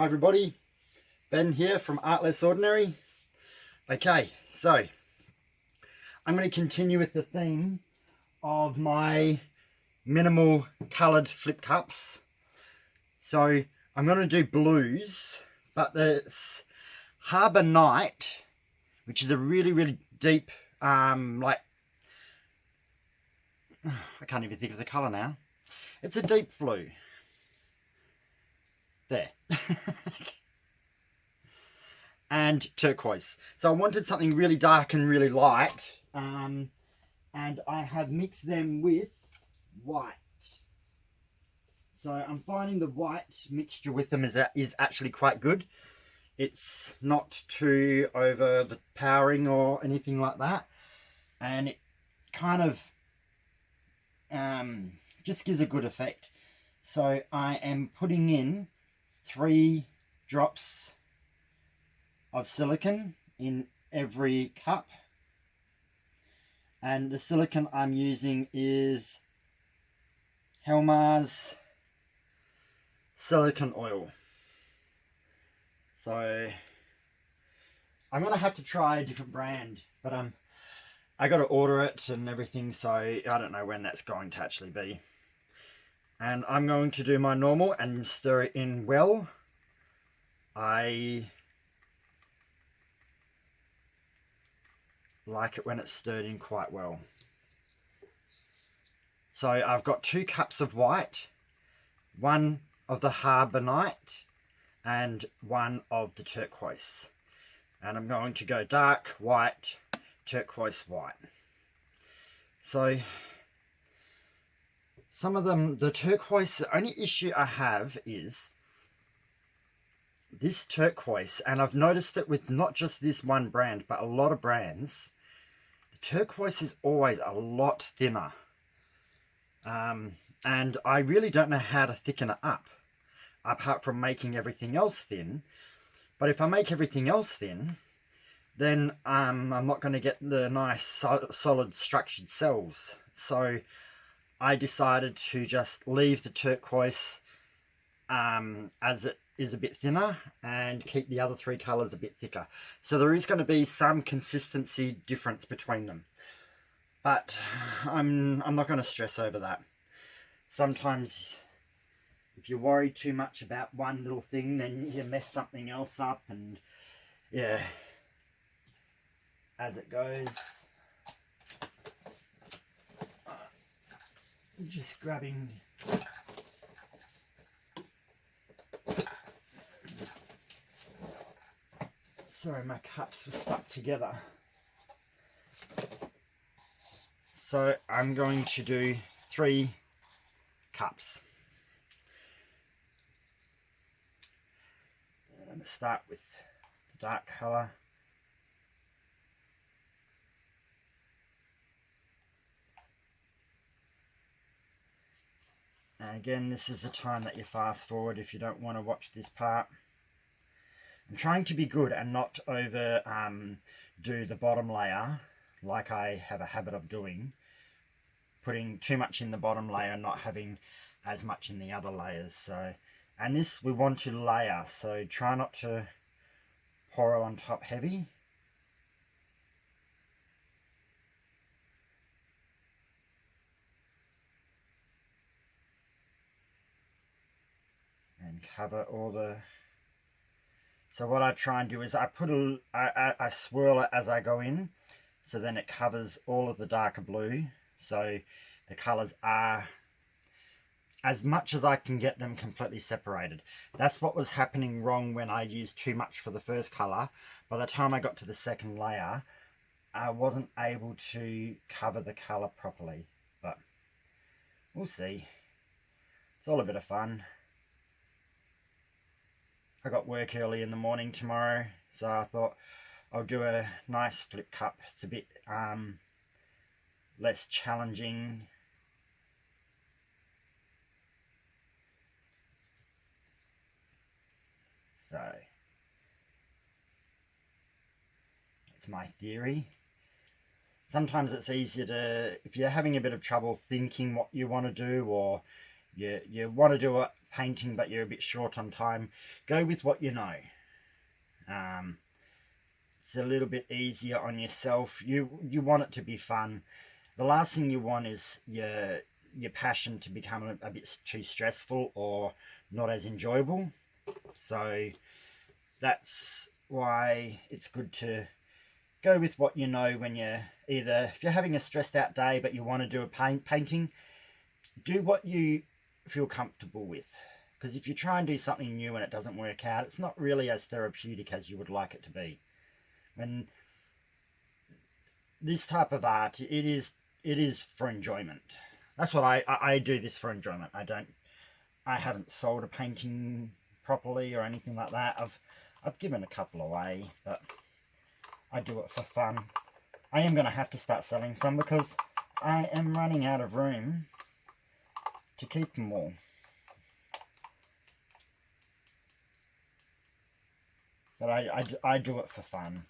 Hi everybody, Ben here from Art Less Ordinary. Okay, so I'm going to continue with the theme of my minimal coloured flip cups. So I'm going to do blues, but there's Harbour Night, which is a really deep, I can't even think of the colour now. It's a deep blue. There. And turquoise. So I wanted something really dark and really light, and I have mixed them with white. So I'm finding the white mixture with them is actually quite good. It's not too overpowering or anything like that, and it kind of just gives a good effect. So I am putting in 3 drops of silicone in every cup, and the silicone I'm using is helmar's silicone oil. So I'm gonna have to try a different brand, but I got to order it and everything, so I don't know when that's going to actually be. And I'm going to do my normal and stir it in well. I like it when it's stirred in quite well. So I've got 2 cups of white, 1 of the Harbour Night and 1 of the turquoise. And I'm going to go dark white, turquoise white. So some of them, the turquoise, the only issue I have is this turquoise, and I've noticed it with not just this one brand, but a lot of brands, the turquoise is always a lot thinner. And I really don't know how to thicken it up, apart from making everything else thin. But if I make everything else thin, then I'm not going to get the nice solid structured cells. So I decided to just leave the turquoise as it is a bit thinner and keep the other 3 colours a bit thicker. So there is going to be some consistency difference between them, but I'm not going to stress over that. Sometimes if you worry too much about one little thing, then you mess something else up, and yeah, as it goes. Just grabbing sorry, my cups were stuck together. So I'm going to do 3 cups. I'm going to start with the dark colour. And again, this is the time that you fast forward if you don't want to watch this part. I'm trying to be good and not over do the bottom layer like I have a habit of doing. Putting too much in the bottom layer, not having as much in the other layers. So, and this we want to layer, so try not to pour it on top heavy. And cover all the... So what I try and do is I swirl it as I go in, so then it covers all of the darker blue. So the colours are, as much as I can get them, completely separated. That's what was happening wrong when I used too much for the first colour. By the time I got to the second layer, I wasn't able to cover the colour properly. But we'll see. It's all a bit of fun. I got work early in the morning tomorrow, so I thought I'll do a nice flip cup. It's a bit less challenging. So that's my theory. Sometimes it's easier to, if you're having a bit of trouble thinking what you want to do, or you want to do it painting but you're a bit short on time, go with what you know. It's a little bit easier on yourself. You want it to be fun. The last thing you want is your passion to become a bit too stressful or not as enjoyable. So that's why it's good to go with what you know when you're if you're having a stressed out day but you want to do a painting, do what you feel comfortable with. Because if you try and do something new and it doesn't work out, it's not really as therapeutic as you would like it to be. When this type of art, it is for enjoyment. That's what I do this for enjoyment. I haven't sold a painting properly or anything like that. I've given a couple away, but I do it for fun. I am going to have to start selling some because I am running out of room to keep them all. But I do it for fun.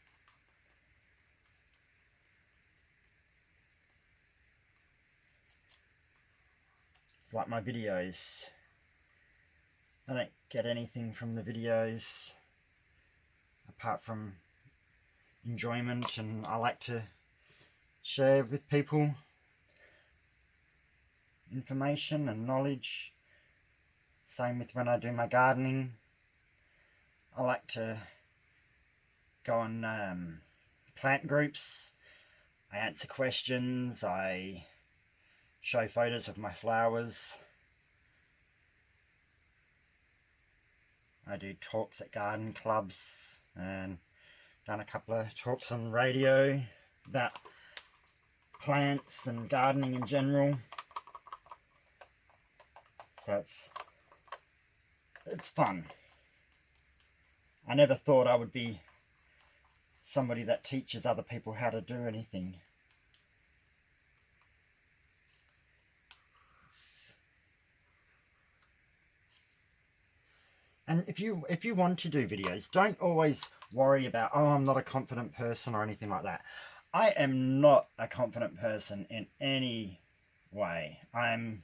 It's like my videos. I don't get anything from the videos apart from enjoyment, and I like to share with people information and knowledge. Same with when I do my gardening. I like to go on plant groups. I answer questions. I show photos of my flowers. I do talks at garden clubs and done a couple of talks on radio about plants and gardening in general. So it's fun. I never thought I would be somebody that teaches other people how to do anything. And if you want to do videos, don't always worry about, oh, I'm not a confident person or anything like that. I am not a confident person in any way. I'm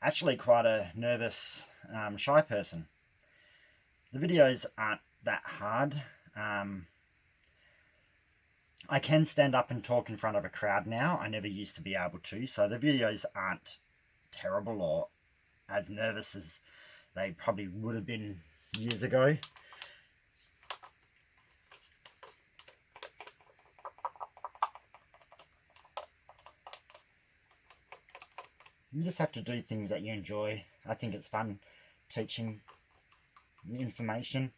actually quite a nervous, shy person. The videos aren't that hard. I can stand up and talk in front of a crowd now. I never used to be able to, so the videos aren't terrible or as nervous as they probably would have been years ago. You just have to do things that you enjoy. I think it's fun teaching information.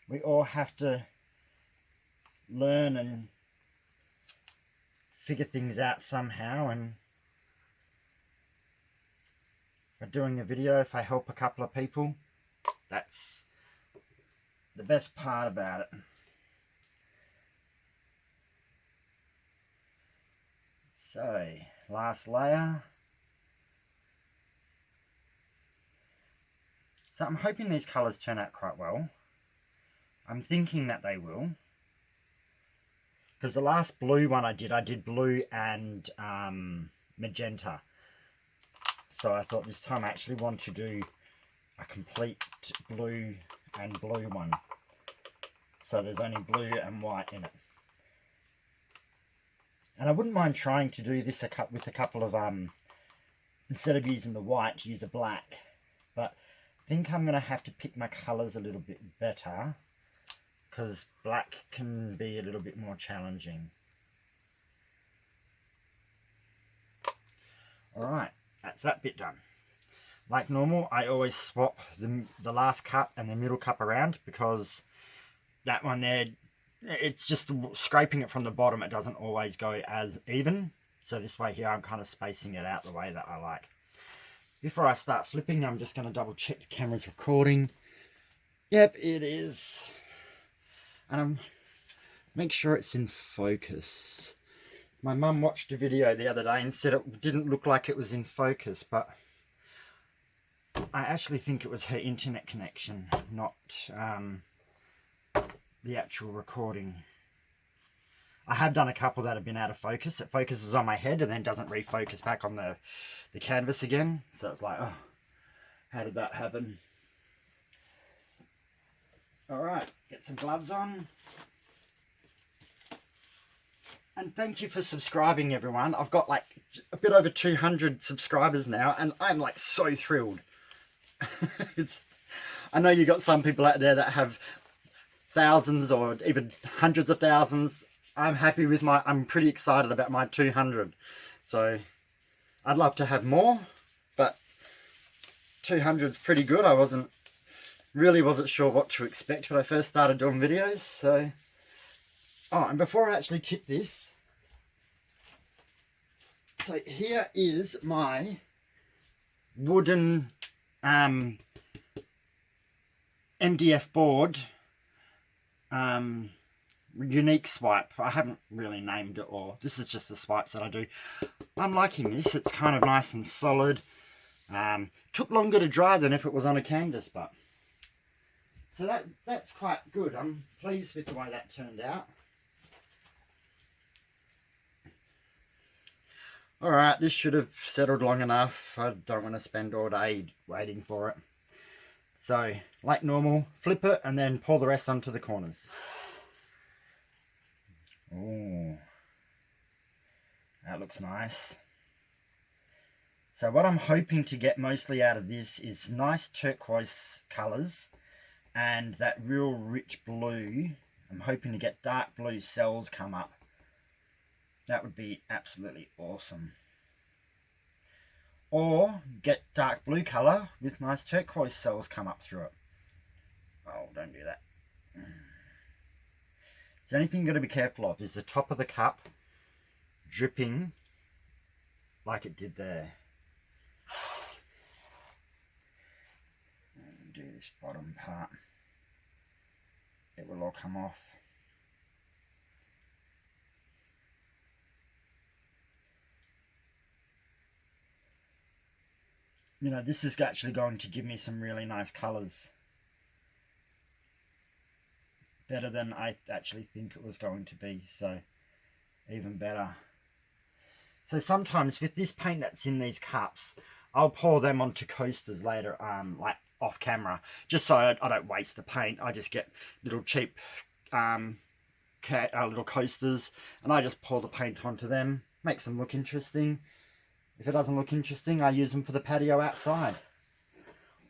We all have to learn and figure things out somehow, and by doing a video, if I help a couple of people, that's the best part about it. So, last layer. So I'm hoping these colours turn out quite well. I'm thinking that they will. Because the last blue one I did blue and magenta. So I thought this time I actually want to do a complete blue and blue one. So there's only blue and white in it. And I wouldn't mind trying to do this with a couple of, instead of using the white, use a black. But I think I'm going to have to pick my colours a little bit better, because black can be a little bit more challenging. Alright, that's that bit done. Like normal, I always swap the last cup and the middle cup around, because that one there, it's just scraping it from the bottom. It doesn't always go as even. So this way here, I'm kind of spacing it out the way that I like. Before I start flipping, I'm just going to double check the camera's recording. Yep, it is. And make sure it's in focus. My mum watched a video the other day and said it didn't look like it was in focus, but I actually think it was her internet connection, not the actual recording. I have done a couple that have been out of focus. It focuses on my head and then doesn't refocus back on the canvas again. So it's like, oh, How did that happen? Alright, get some gloves on. And thank you for subscribing, everyone. I've got like a bit over 200 subscribers now, and I'm like so thrilled. I know you got some people out there that have thousands or even hundreds of thousands. I'm happy with I'm pretty excited about my 200. So I'd love to have more, but 200 is pretty good. I really wasn't sure what to expect when I first started doing videos. So, oh, and before I actually tip this, so here is my wooden MDF board unique swipe. I haven't really named it, or this is just the swipes that I do. I'm liking this. It's kind of nice and solid. Took longer to dry than if it was on a canvas, but so that's quite good. I'm pleased with the way that turned out. Alright, this should have settled long enough. I don't want to spend all day waiting for it. So, like normal, flip it and then pour the rest onto the corners. Oh, that looks nice. So what I'm hoping to get mostly out of this is nice turquoise colours and that real rich blue. I'm hoping to get dark blue cells come up. That would be absolutely awesome. Or get dark blue colour with nice turquoise cells come up through it. Oh, don't do that. So anything you've got to be careful of is the top of the cup dripping like it did there. And do this bottom part. It will all come off. You know, this is actually going to give me some really nice colours. Better than I actually think it was going to be, so even better. So sometimes with this paint that's in these cups, I'll pour them onto coasters later, like off camera, just so I don't waste the paint. I just get little cheap little coasters, and I just pour the paint onto them, makes them look interesting. If it doesn't look interesting, I use them for the patio outside.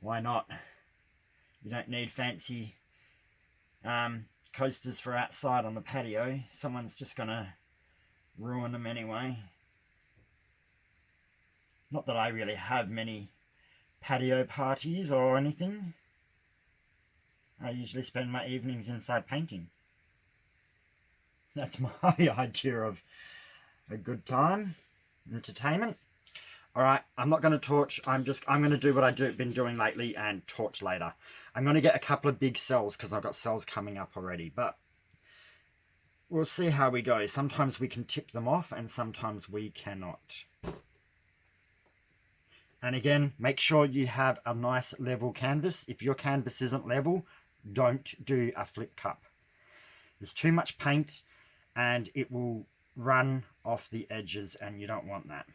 Why not? You don't need fancy coasters for outside on the patio. Someone's just going to ruin them anyway. Not that I really have many patio parties or anything. I usually spend my evenings inside painting. That's my idea of a good time, entertainment. Alright, I'm not going to torch, I'm going to do what I've been doing lately and torch later. I'm going to get a couple of big cells because I've got cells coming up already, but we'll see how we go. Sometimes we can tip them off and sometimes we cannot. And again, make sure you have a nice level canvas. If your canvas isn't level, don't do a flip cup. There's too much paint and it will run off the edges and you don't want that.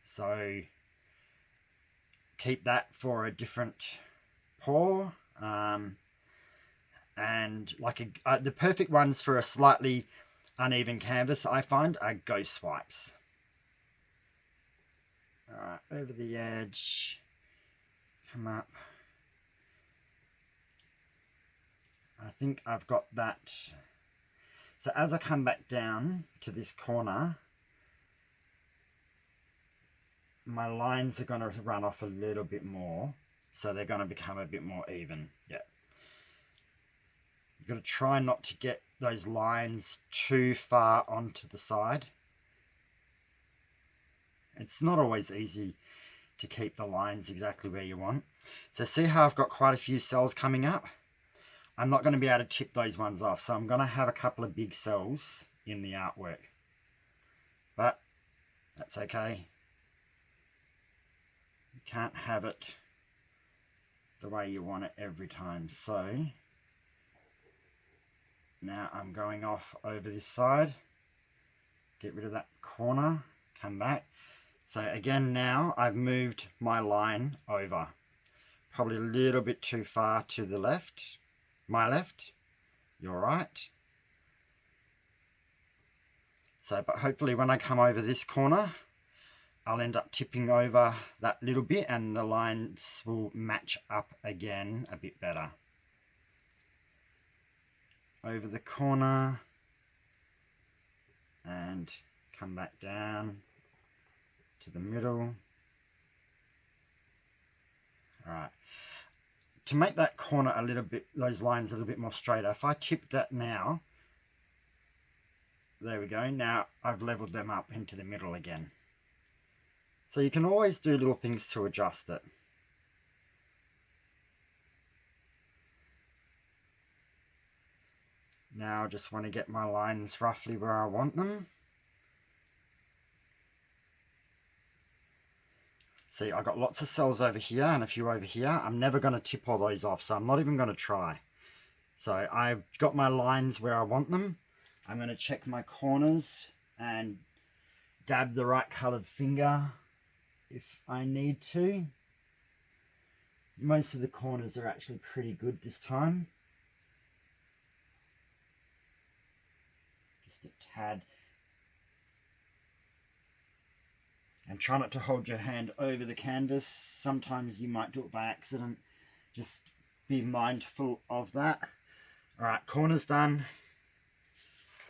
So keep that for a different pour. And like the perfect ones for a slightly uneven canvas, I find, are ghost swipes. Alright, over the edge, come up. I think I've got that. So as I come back down to this corner, my lines are going to run off a little bit more, so they're going to become a bit more even. Yeah. You've got to try not to get those lines too far onto the side. It's not always easy to keep the lines exactly where you want. So see how I've got quite a few cells coming up? I'm not going to be able to tip those ones off, so I'm going to have a couple of big cells in the artwork. But that's okay. You can't have it the way you want it every time. So now I'm going off over this side, get rid of that corner, come back. So again, now I've moved my line over. probably a little bit too far to the left. My left, your right. So, but hopefully when I come over this corner, I'll end up tipping over that little bit and the lines will match up again a bit better. Over the corner and come back down to the middle. Alright, to make that corner a little bit, those lines a little bit more straighter, if I tip that now, there we go, now I've leveled them up into the middle again. So you can always do little things to adjust it. Now I just want to get my lines roughly where I want them. See, I've got lots of cells over here and a few over here. I'm never going to tip all those off, so I'm not even going to try. So I've got my lines where I want them. I'm going to check my corners and dab the right coloured finger if I need to. Most of the corners are actually pretty good this time. Just a tad. And try not to hold your hand over the canvas. Sometimes you might do it by accident. Just be mindful of that. Alright, corners done.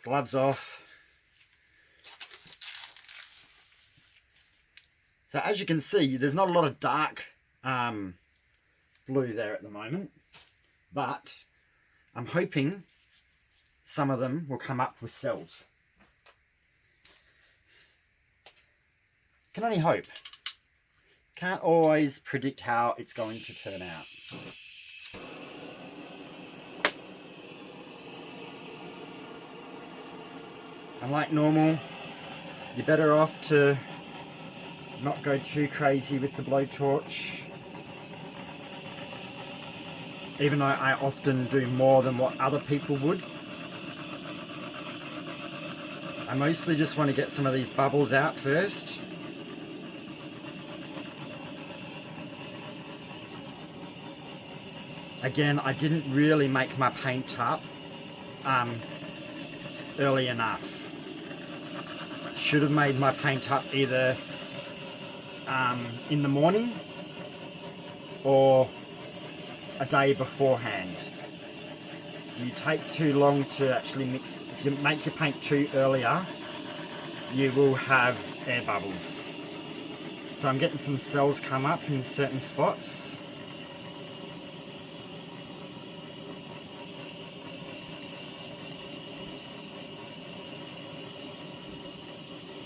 Gloves off. So as you can see, there's not a lot of dark blue there at the moment. But I'm hoping some of them will come up with cells. Can only hope. Can't always predict how it's going to turn out. And like normal, you're better off to not go too crazy with the blowtorch. Even though I often do more than what other people would. I mostly just want to get some of these bubbles out first. Again, I didn't really make my paint up early enough. Should have made my paint up either in the morning or a day beforehand. You take too long to actually mix. If you make your paint too earlier, you will have air bubbles. So I'm getting some cells come up in certain spots.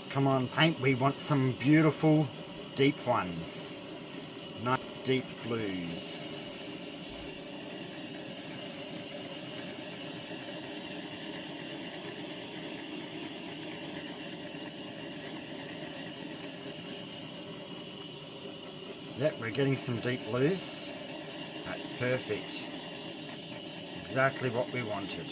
Come on, paint, we want some beautiful deep ones. Nice deep blues. Yep, we're getting some deep blues. That's perfect. It's exactly what we wanted.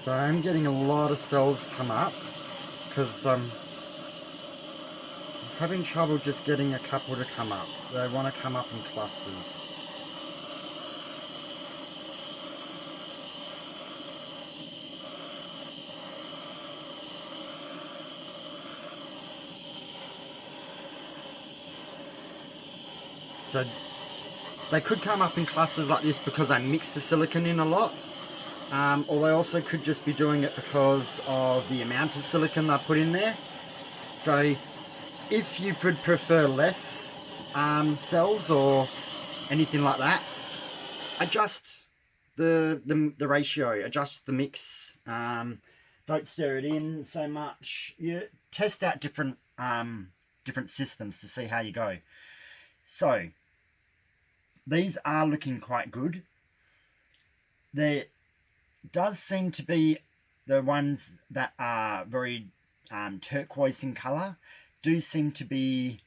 So I'm getting a lot of cells come up because I'm having trouble just getting a couple to come up. They want to come up in clusters. So they could come up in clusters like this because I mix the silicone in a lot. Or they also could just be doing it because of the amount of silicone I put in there. So if you would prefer less cells or anything like that, adjust the ratio, adjust the mix. Don't stir it in so much. You test out different systems to see how you go. So these are looking quite good. There does seem to be the ones that are very turquoise in colour do seem to be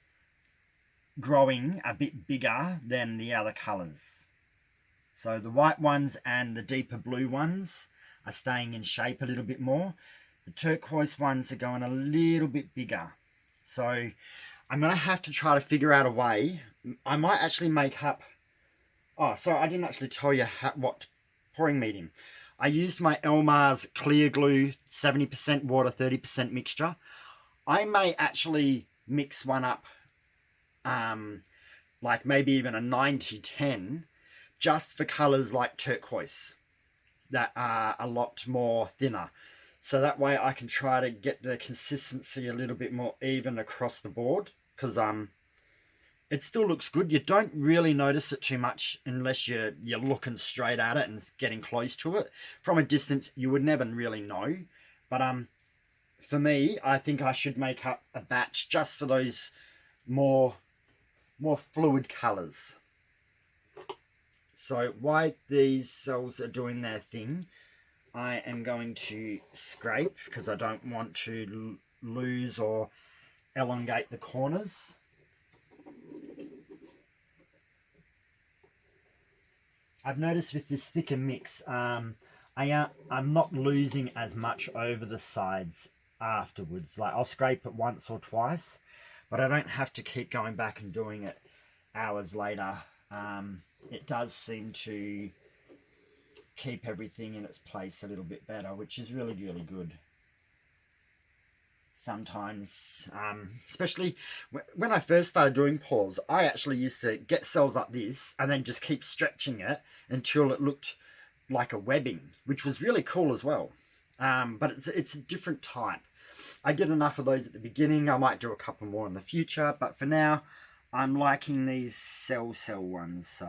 growing a bit bigger than the other colours. So the white ones and the deeper blue ones are staying in shape a little bit more. The turquoise ones are going a little bit bigger. So I'm going to have to try to figure out a way. I might actually make up... Oh, sorry, I didn't actually tell you what pouring medium. I used my Elmer's clear glue, 70% water, 30% mixture. I may actually mix one up, like maybe even a 90-10, just for colours like turquoise that are a lot more thinner. So that way I can try to get the consistency a little bit more even across the board, because it still looks good. You don't really notice it too much unless you're looking straight at it and getting close to it. From a distance, you would never really know. But for me, I think I should make up a batch just for those more fluid colours. So while these cells are doing their thing, I am going to scrape because I don't want to lose or elongate the corners. I've noticed with this thicker mix, I'm not losing as much over the sides afterwards. Like I'll scrape it once or twice, but I don't have to keep going back and doing it hours later. It does seem to keep everything in its place a little bit better, which is really, really good. Sometimes, especially when I first started doing pours, I actually used to get cells like this and then just keep stretching it until it looked like a webbing, which was really cool as well. But it's a different type. I did enough of those at the beginning. I might do a couple more in the future, but for now, I'm liking these cell ones. So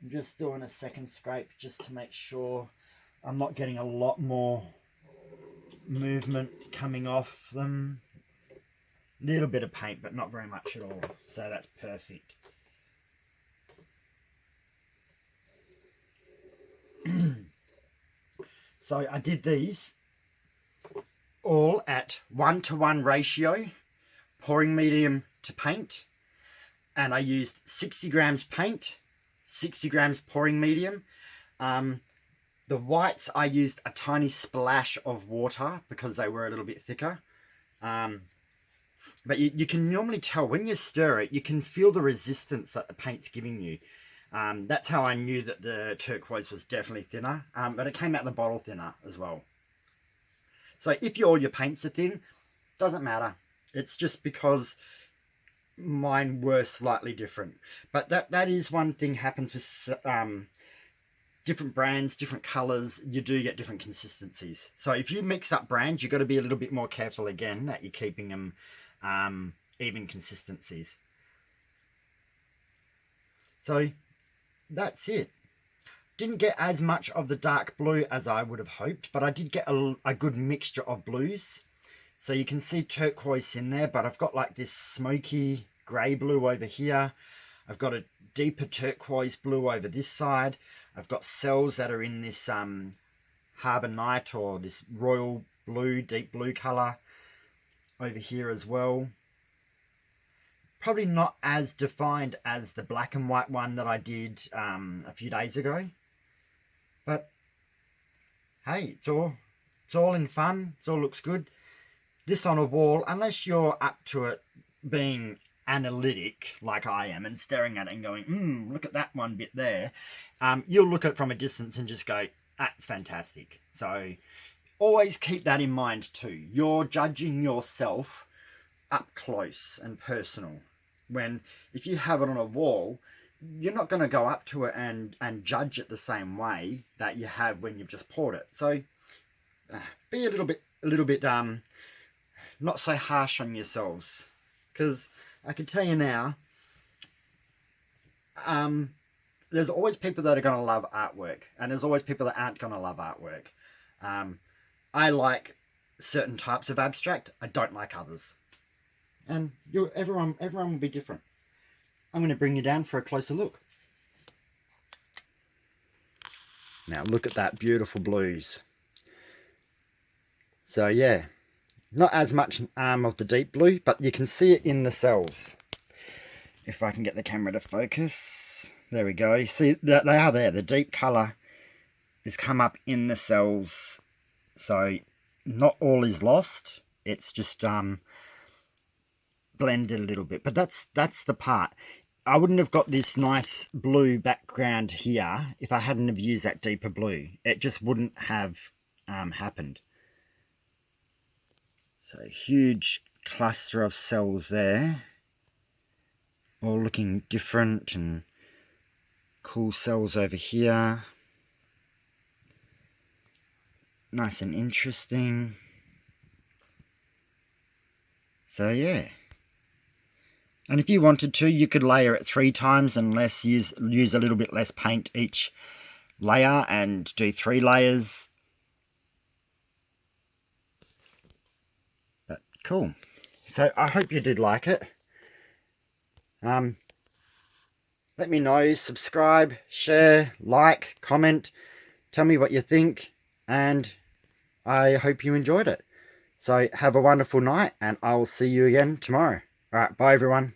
I'm just doing a second scrape just to make sure I'm not getting a lot more movement coming off them. Little bit of paint, but not very much at all. So that's perfect. So I did these all at 1:1 ratio, pouring medium to paint, and I used 60 grams paint, 60 grams pouring medium. The whites I used a tiny splash of water because they were a little bit thicker. But you can normally tell when you stir it, you can feel the resistance that the paint's giving you. That's how I knew that the turquoise was definitely thinner, but it came out the bottle thinner as well. So if all your paints are thin, doesn't matter. It's just because mine were slightly different. But that is one thing happens with different brands, different colours. You do get different consistencies. So if you mix up brands, you've got to be a little bit more careful again that you're keeping them even consistencies. So that's it. Didn't get as much of the dark blue as I would have hoped, but I did get a good mixture of blues. So you can see turquoise in there, but I've got like this smoky grey blue over here. I've got a deeper turquoise blue over this side. I've got cells that are in this harbour night or this royal blue, deep blue colour over here as well. Probably not as defined as the black and white one that I did a few days ago. But hey, it's all in fun. It all looks good. This on a wall, unless you're up to it being analytic like I am and staring at it and going, look at that one bit there, you'll look at it from a distance and just go, that's fantastic. So always keep that in mind too. You're judging yourself up close and personal. When if you have it on a wall, you're not going to go up to it and judge it the same way that you have when you've just poured it. So be a little bit not so harsh on yourselves, because I can tell you now, there's always people that are going to love artwork, and there's always people that aren't going to love artwork. I like certain types of abstract. I don't like others, and everyone will be different. I'm going to bring you down for a closer look. Now look at that beautiful blues. So yeah, not as much of the deep blue, but you can see it in the cells. If I can get the camera to focus. There we go. You see that they are there. The deep colour has come up in the cells. So not all is lost. It's just blended a little bit. But that's the part. I wouldn't have got this nice blue background here if I hadn't have used that deeper blue. It just wouldn't have happened. So huge cluster of cells there, all looking different, and cool cells over here. Nice and interesting. So yeah. And if you wanted to, you could layer it 3 times and use a little bit less paint each layer and do 3 layers. But cool. So I hope you did like it. Let me know, subscribe, share, like, comment, tell me what you think, and I hope you enjoyed it. So have a wonderful night, and I'll see you again tomorrow. Alright, bye everyone.